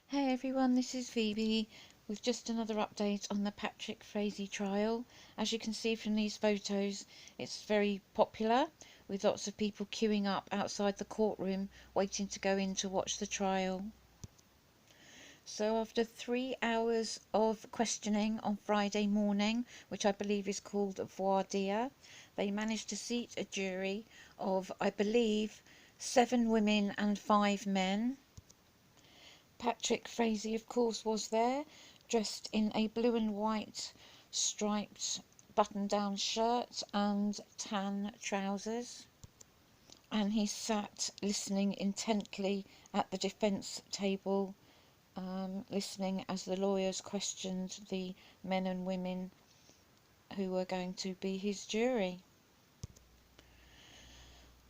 Hey everyone, this is Phoebe with just another update on the Patrick Frazee trial. As you can see from these photos, it's very popular with lots of people queuing up outside the courtroom waiting to go in to watch the trial. So after 3 hours of questioning on Friday morning, which I believe is called voir dire, they managed to seat a jury of, I believe, 7 women and 5 men. Patrick Frazee, of course, was there, dressed in a blue and white striped button-down shirt and tan trousers. And he sat listening intently at the defence table, listening as the lawyers questioned the men and women who were going to be his jury.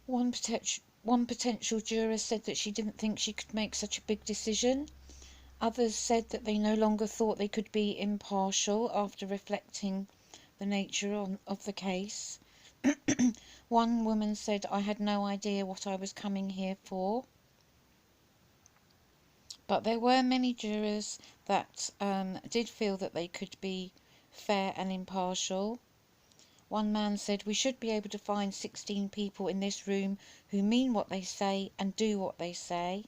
One potential juror said that she didn't think she could make such a big decision. Others said that they no longer thought they could be impartial after reflecting the nature of the case. One woman said, "I had no idea what I was coming here for." But there were many jurors that did feel that they could be fair and impartial. One man said, "We should be able to find 16 people in this room who mean what they say and do what they say."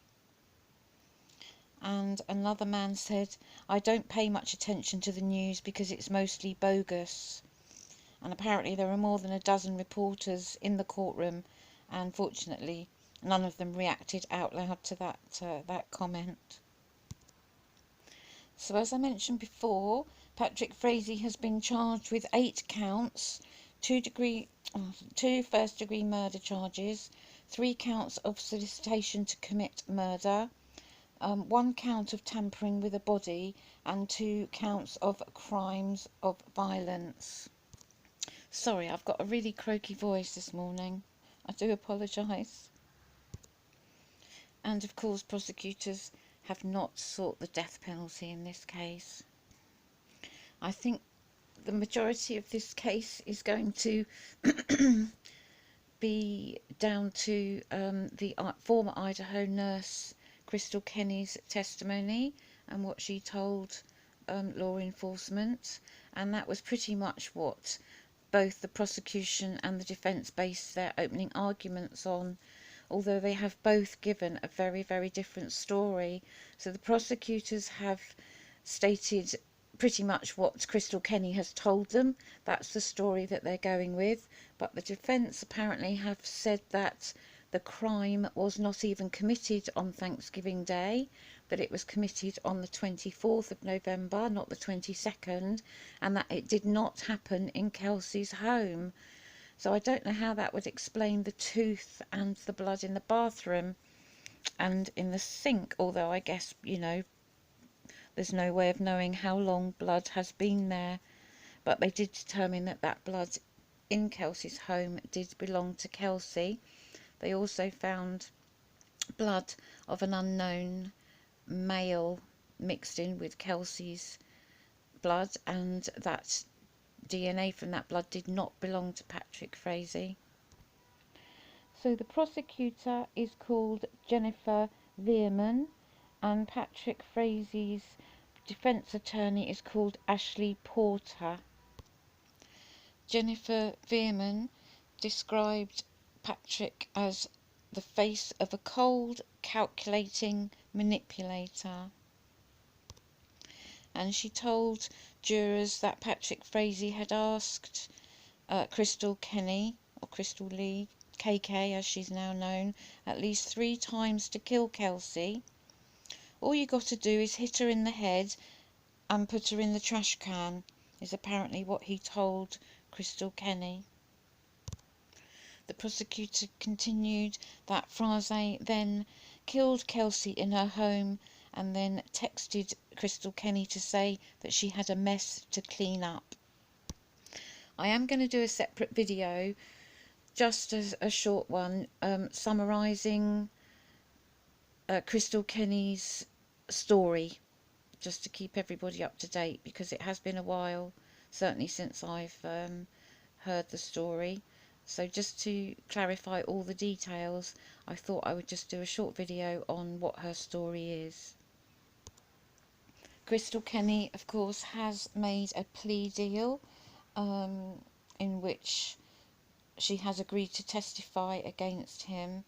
And another man said, "I don't pay much attention to the news because it's mostly bogus." And apparently there were more than a dozen reporters in the courtroom, and fortunately none of them reacted out loud to that comment. So as I mentioned before, Patrick Frazee has been charged with 8 counts, 2 first-degree murder charges, 3 counts of solicitation to commit murder, 1 count of tampering with a body, and 2 counts of crimes of violence. Sorry, I've got a really croaky voice this morning. I do apologise. And of course, prosecutors have not sought the death penalty in this case. I think the majority of this case is going to be down to the former Idaho nurse Crystal Kenny's testimony and what she told law enforcement, and that was pretty much what both the prosecution and the defence based their opening arguments on, although they have both given a very, very different story. So the prosecutors have stated pretty much what Crystal Kenny has told them. That's the story that they're going with. But the defence apparently have said that the crime was not even committed on Thanksgiving Day, that it was committed on the 24th of November, not the 22nd, and that it did not happen in Kelsey's home. So I don't know how that would explain the tooth and the blood in the bathroom and in the sink, although I guess, there's no way of knowing how long blood has been there. But they did determine that that blood in Kelsey's home did belong to Kelsey. They also found blood of an unknown male mixed in with Kelsey's blood, and that DNA from that blood did not belong to Patrick Frazee. So the prosecutor is called Jennifer Veerman, and Patrick Frazee's defence attorney is called Ashley Porter. Jennifer Veerman described Patrick as the face of a cold, calculating manipulator. And she told jurors that Patrick Frazee had asked Crystal Kenny, or Crystal Lee, KK as she's now known, at least 3 times to kill Kelsey. "All you got to do is hit her in the head and put her in the trash can," is apparently what he told Crystal Kenny. The prosecutor continued that Frazee then killed Kelsey in her home and then texted Crystal Kenny to say that she had a mess to clean up. I am going to do a separate video, just as a short one, summarising Crystal Kenny's story, just to keep everybody up to date, because it has been a while, certainly since I've heard the story. So just to clarify all the details, I thought I would just do a short video on what her story is. Crystal Kenny, of course, has made a plea deal in which she has agreed to testify against him,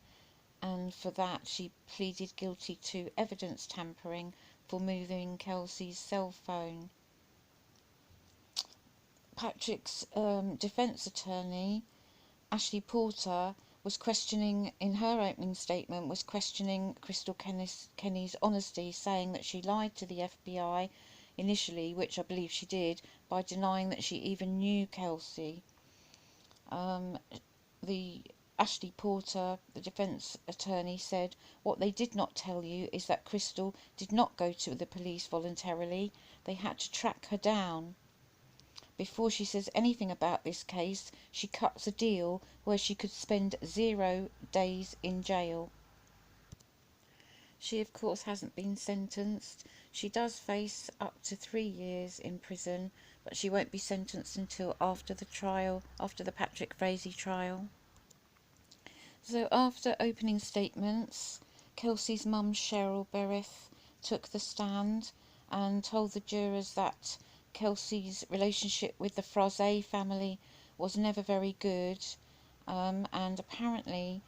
and for that she pleaded guilty to evidence tampering for moving Kelsey's cell phone. Patrick's defence attorney, Ashley Porter, was questioning, in her opening statement, was questioning Crystal Kenny's honesty, saying that she lied to the FBI initially, which I believe she did, by denying that she even knew Kelsey. The Ashley Porter, the defence attorney, said, "What they did not tell you is that Crystal did not go to the police voluntarily. They had to track her down. Before she says anything about this case, she cuts a deal where she could spend 0 days in jail." She, of course, hasn't been sentenced. She does face up to 3 years in prison, but she won't be sentenced until after the trial, after the Patrick Frazee trial. So after opening statements, Kelsey's mum, Cheryl Bereth, took the stand and told the jurors that Kelsey's relationship with the Frazee family was never very good, and apparently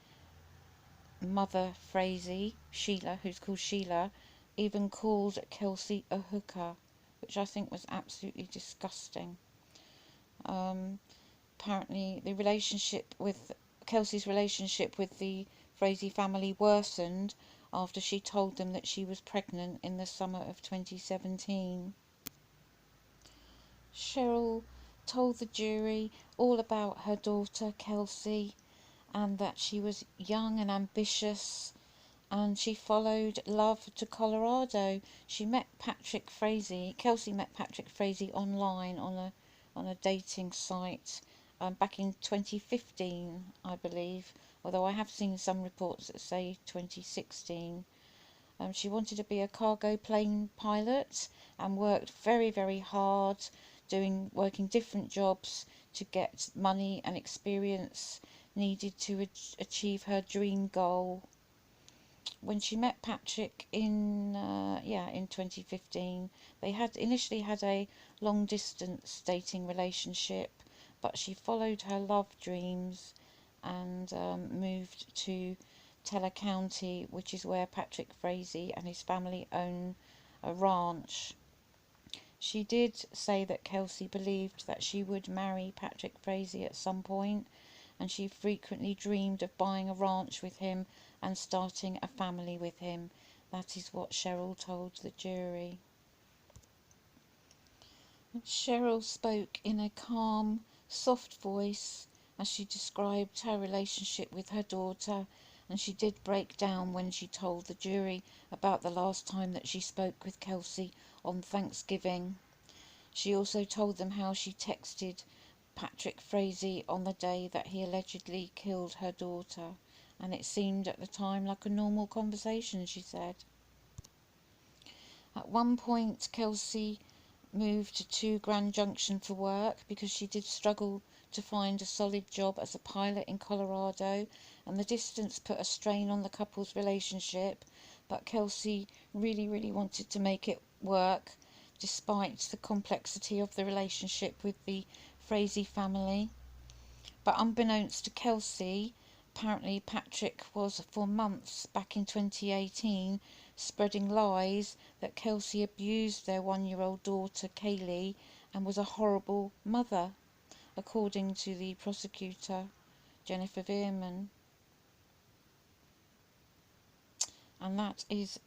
Mother Frazee, Sheila, who's called Sheila, even called Kelsey a hooker, which I think was absolutely disgusting. Apparently the relationship with Kelsey's relationship with the Frazee family worsened after she told them that she was pregnant in the summer of 2017. Cheryl told the jury all about her daughter Kelsey, and that she was young and ambitious, and she followed love to Colorado. She met Patrick Frazee. Kelsey met Patrick Frazee online on a dating site back in 2015, I believe. Although I have seen some reports that say 2016. She wanted to be a cargo plane pilot and worked very, very hard, working different jobs to get money and experience needed to achieve her dream goal. When she met Patrick in 2015, they had initially had a long distance dating relationship, but she followed her love dreams and moved to Teller County, which is where Patrick Frazee and his family own a ranch. She did say that Kelsey believed that she would marry Patrick Frazee at some point, and she frequently dreamed of buying a ranch with him and starting a family with him. That is what Cheryl told the jury. Cheryl spoke in a calm, soft voice as she described her relationship with her daughter, and she did break down when she told the jury about the last time that she spoke with Kelsey on Thanksgiving. She also told them how she texted Patrick Frazee on the day that he allegedly killed her daughter, and it seemed at the time like a normal conversation, she said. At one point, Kelsey moved to Grand Junction for work because she did struggle to find a solid job as a pilot in Colorado, and the distance put a strain on the couple's relationship, but Kelsey really, really wanted to make it work despite the complexity of the relationship with the Frazee family. But unbeknownst to Kelsey, apparently Patrick was for months back in 2018 spreading lies that Kelsey abused their 1-year-old daughter Kaylee and was a horrible mother, according to the prosecutor, Jennifer Veerman. And that is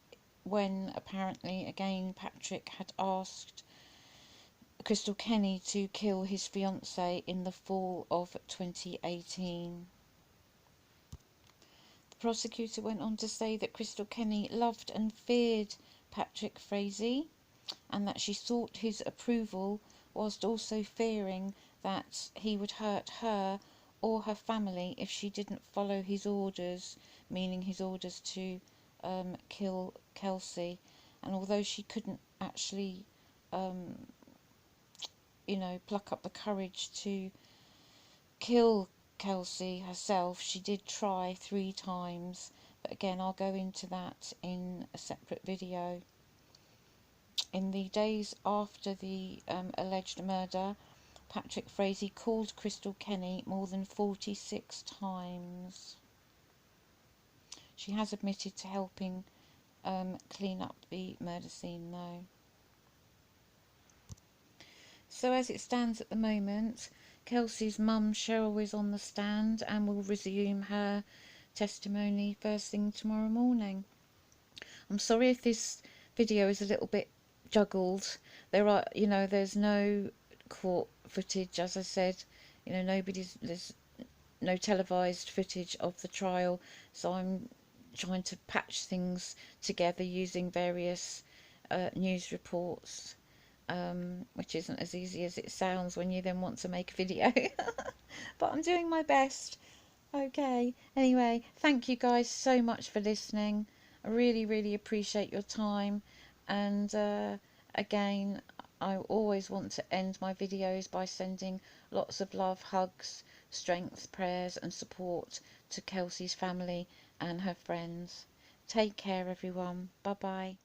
when apparently again Patrick had asked Crystal Kenny to kill his fiancée in the fall of 2018. The prosecutor went on to say that Crystal Kenny loved and feared Patrick Frazee, and that she sought his approval whilst also fearing that he would hurt her or her family if she didn't follow his orders, meaning his orders to kill Kelsey. And although she couldn't actually pluck up the courage to kill Kelsey herself, she did try 3 times, but again I'll go into that in a separate video. In the days after the alleged murder, Patrick Frazee called Crystal Kenny more than 46 times. She has admitted to helping clean up the murder scene though. So as it stands at the moment, Kelsey's mum Cheryl is on the stand and will resume her testimony first thing tomorrow morning. I'm sorry if this video is a little bit juggled. There's no court footage, as I said. There's no televised footage of the trial, so I'm trying to patch things together using various news reports, which isn't as easy as it sounds when you then want to make a video. But I'm doing my best. Okay, anyway, thank you guys so much for listening. I really, really appreciate your time. And again, I always want to end my videos by sending lots of love, hugs, strength, prayers and support to Kelsey's family and her friends. Take care, everyone. Bye bye.